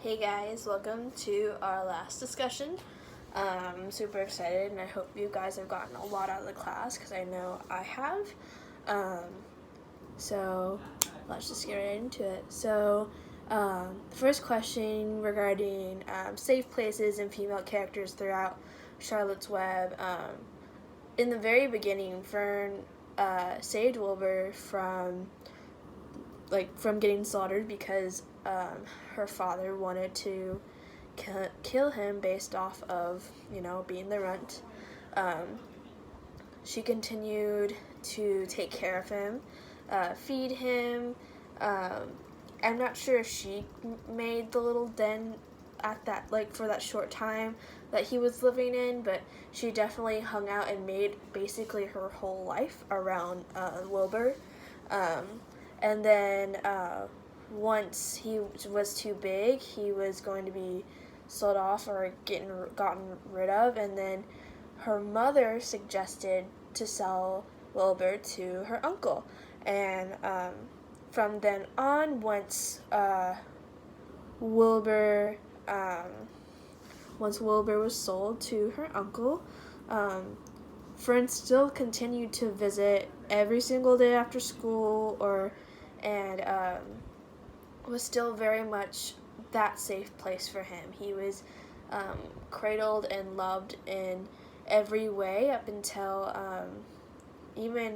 Hey guys, welcome to our last discussion. I'm super excited and I hope you guys have gotten a lot out of the class because I know I have. So let's just get right into it. The first question regarding safe places and female characters throughout Charlotte's Web. In the very beginning, Fern saved Wilbur from getting slaughtered because her father wanted to kill him based off of, being the runt. She continued to take care of him, feed him. I'm not sure if she made the little den at that, for that short time that he was living in, but she definitely hung out and made basically her whole life around Wilbur. And then once he was too big, he was going to be sold off or gotten rid of. And then her mother suggested to sell Wilbur to her uncle. And from then on, once Wilbur was sold to her uncle, Fern still continued to visit every single day after school, and was still very much that safe place for him. He was cradled and loved in every way up until it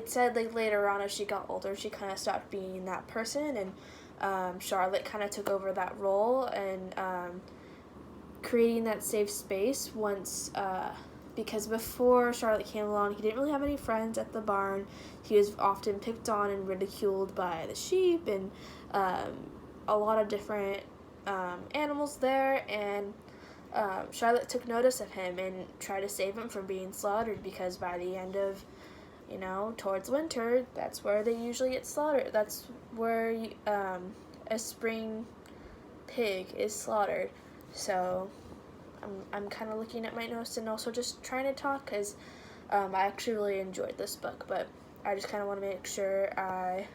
said later on as she got older, she kind of stopped being that person, and Charlotte kind of took over that role and creating that safe space once. Because before Charlotte came along, he didn't really have any friends at the barn. He was often picked on and ridiculed by the sheep and a lot of different animals there. And Charlotte took notice of him and tried to save him from being slaughtered, because by the end of, towards winter, that's where they usually get slaughtered. That's where a spring pig is slaughtered. So I'm kind of looking at my notes and also just trying to talk because I actually really enjoyed this book, but I just kind of want to make sure I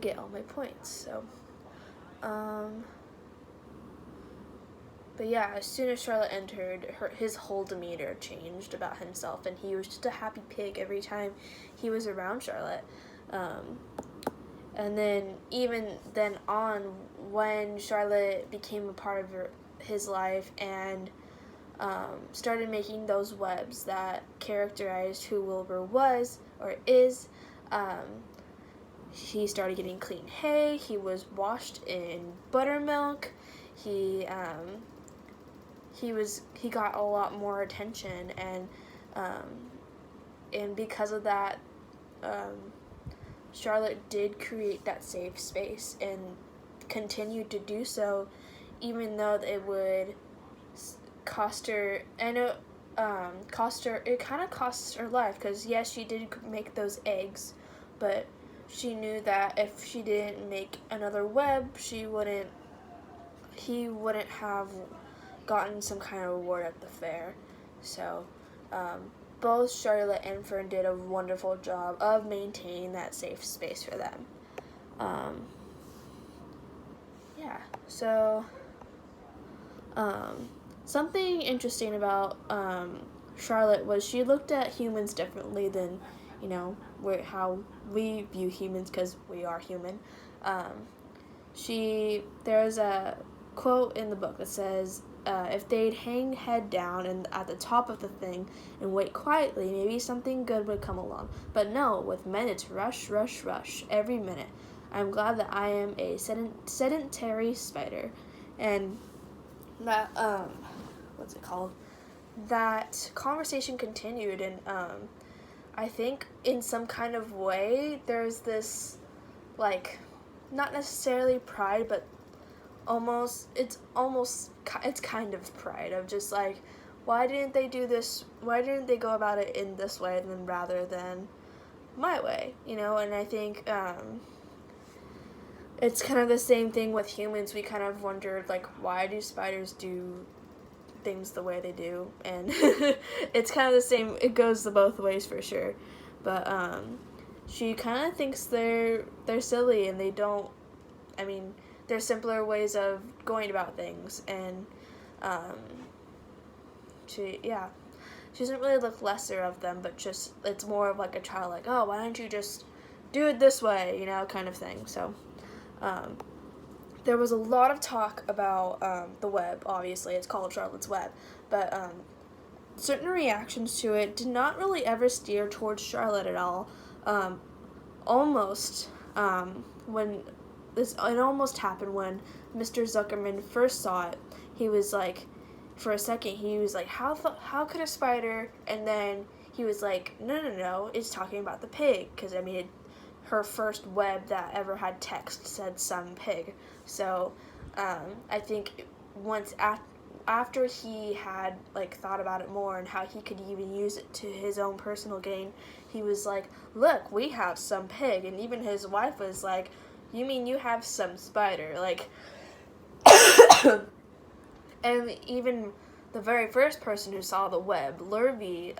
get all my points. So, but yeah, as soon as Charlotte entered, his whole demeanor changed about himself, and he was just a happy pig every time he was around Charlotte. And then even then on, when Charlotte became a part of his life and started making those webs that characterized who Wilbur was or is, he started getting clean hay. He was washed in buttermilk. He got a lot more attention, and because of that, Charlotte did create that safe space and continued to do so, even though it would cost her. I know, it kind of cost her life, because yes, she did make those eggs, but she knew that if she didn't make another web, he wouldn't have gotten some kind of reward at the fair. So, both Charlotte and Fern did a wonderful job of maintaining that safe space for them. So something interesting about Charlotte was she looked at humans differently than, how we view humans, because we are human. There's a quote in the book that says, if they'd hang head down and at the top of the thing and wait quietly, maybe something good would come along. But no, with men it's rush, rush, rush, every minute. I'm glad that I am a sedentary spider. And that, that conversation continued, and I think in some kind of way there's this, not necessarily pride, but it's kind of pride of just why didn't they do this? Why didn't they go about it in this way rather than my way? And I think it's kind of the same thing with humans. We kind of wondered why do spiders do things the way they do? And it's kind of the same. It goes both ways for sure. But she kind of thinks they're silly and they don't I mean, there's simpler ways of going about things, and um, she doesn't really look lesser of them, but just it's more of like a child, like, oh, why don't you just do it this way, kind of thing. So um, there was a lot of talk about the web. Obviously, it's called Charlotte's Web, but certain reactions to it did not really ever steer towards Charlotte at all. Almost when it almost happened when Mr. Zuckerman first saw it. He was like, for a second, he was like, how could a spider? And then he was like, no, it's talking about the pig, because her first web that ever had text said some pig. So I think once after he had thought about it more and how he could even use it to his own personal gain, he was like, look, we have some pig. And even his wife was like, you mean you have some spider? And even the very first person who saw the web, Lurvy,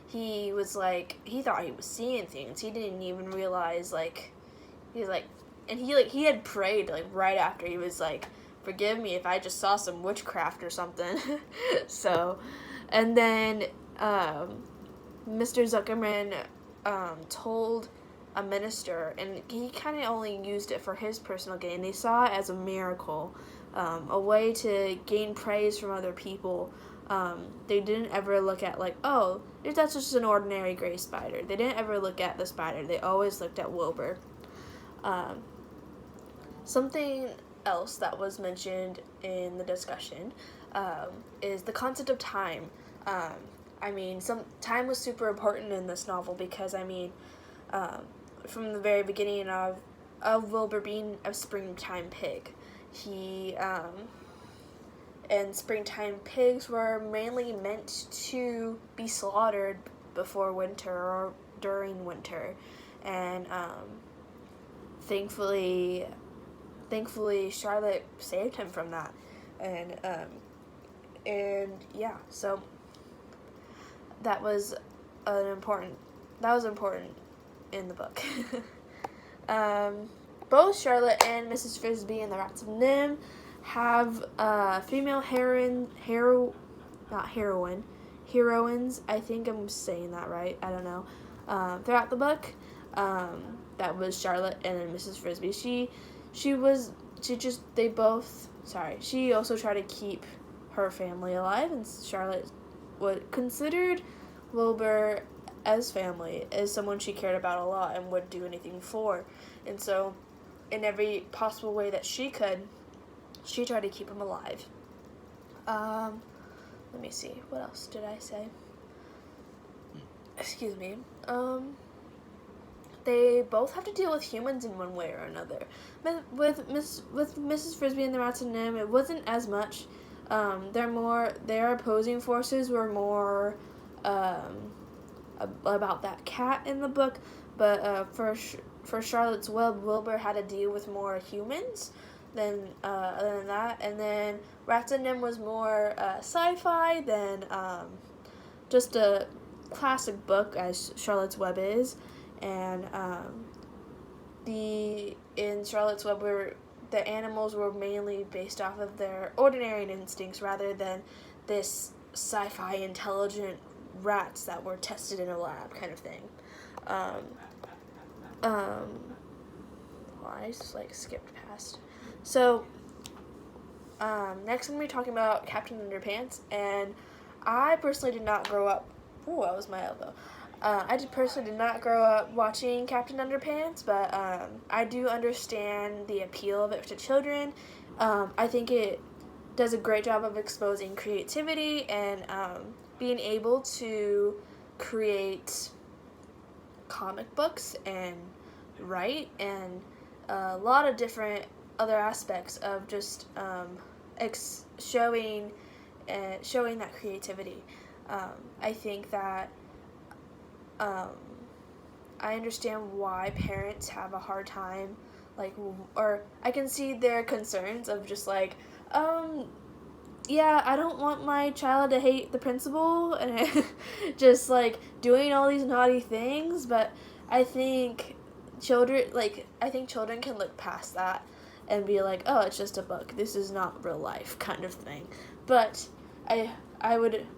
he was like, he thought he was seeing things. He didn't even realize, he was like, and he had prayed, right after. He was like, forgive me if I just saw some witchcraft or something. So, and then Mr. Zuckerman told a minister, and he kind of only used it for his personal gain. They saw it as a miracle, a way to gain praise from other people. They didn't ever look at oh, that's just an ordinary gray spider. They didn't ever look at the spider. They always looked at Wilbur. Something else that was mentioned in the discussion is the concept of time. Some time was super important in this novel because, from the very beginning of Wilbur being a springtime pig, and springtime pigs were mainly meant to be slaughtered before winter or during winter, and thankfully Charlotte saved him from that, and so that was important in the book. Both Charlotte and Mrs. Frisby and the Rats of Nim have female heroines. I think I'm saying that right. I don't know. Throughout the book, that was Charlotte and then Mrs. Frisby. She also tried to keep her family alive, and Charlotte considered Wilbur as family, as someone she cared about a lot and would do anything for. And so, in every possible way that she could, she tried to keep him alive. Let me see. What else did I say? Excuse me. They both have to deal with humans in one way or another. With Mrs. Frisby and the Rats and Nim, it wasn't as much. Their opposing forces were more about that cat in the book, but for Charlotte's Web, Wilbur had to deal with more humans than that, and then Rats and Nim was more sci-fi than just a classic book as Charlotte's Web is, and in Charlotte's Web the animals were mainly based off of their ordinary instincts rather than this sci-fi intelligent rats that were tested in a lab kind of thing. I just skipped past. So next I'm going to be talking about Captain Underpants, and I personally did not grow up. Ooh, that was my elbow. I personally did not grow up watching Captain Underpants, but I do understand the appeal of it to children. I think it does a great job of exposing creativity and being able to create comic books and write and a lot of different other aspects of just showing that creativity. I think that I understand why parents have a hard time, or I can see their concerns of just I don't want my child to hate the principal and just doing all these naughty things, but I think children, like, I think children can look past that and be like, oh, it's just a book. This is not real life kind of thing. But I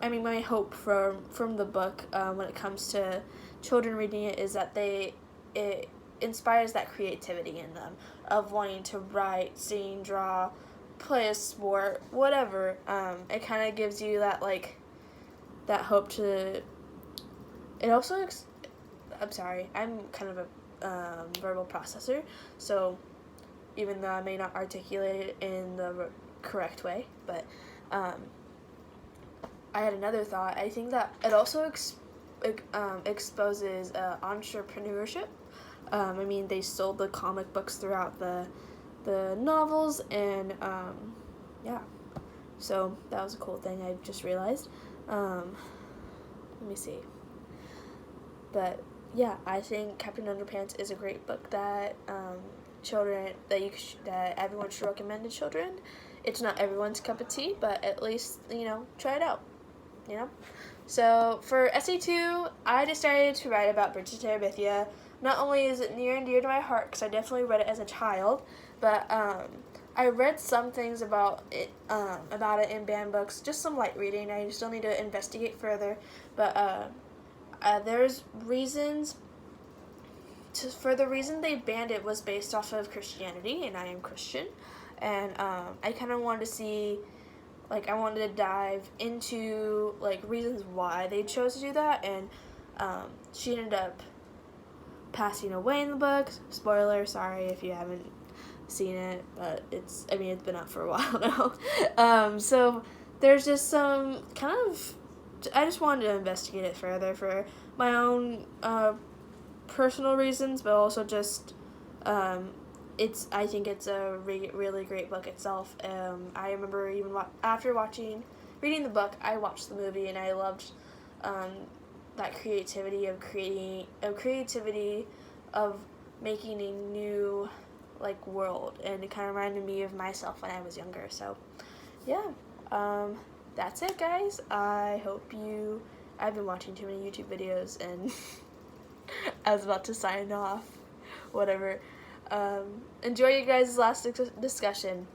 mean, my hope from the book when it comes to children reading it is that it inspires that creativity in them of wanting to write, sing, draw, play a sport, whatever. It kind of gives you that, like, that hope to. It also. I'm sorry. I'm kind of a verbal processor, so even though I may not articulate it in the correct way, but I had another thought. I think that it also exposes entrepreneurship. I mean, they sold the comic books throughout the novels, and yeah, so that was a cool thing I just realized. Let me see. But yeah, I think Captain Underpants is a great book that that everyone should recommend to children. It's not everyone's cup of tea, but at least, try it out. So for essay 2, I decided to write about Bridget Terabithia. Not only is it near and dear to my heart, because I definitely read it as a child, but I read some things about it in banned books, just some light reading. I still need to investigate further, but there's reasons. For the reason they banned it was based off of Christianity, and I am Christian, and I kind of wanted to see, like, I wanted to dive into, like, reasons why they chose to do that, and she ended up passing away in the book. Spoiler, sorry if you haven't seen it, but it's been out for a while now. So there's just some kind of, I just wanted to investigate it further for my own personal reasons, but also just I think it's a really great book itself. I remember even after reading the book, I watched the movie, and I loved that creativity of making a new, like, world, and it kind of reminded me of myself when I was younger. So yeah, that's it, guys. I've been watching too many YouTube videos, and I was about to sign off. Whatever. Enjoy you guys' last discussion.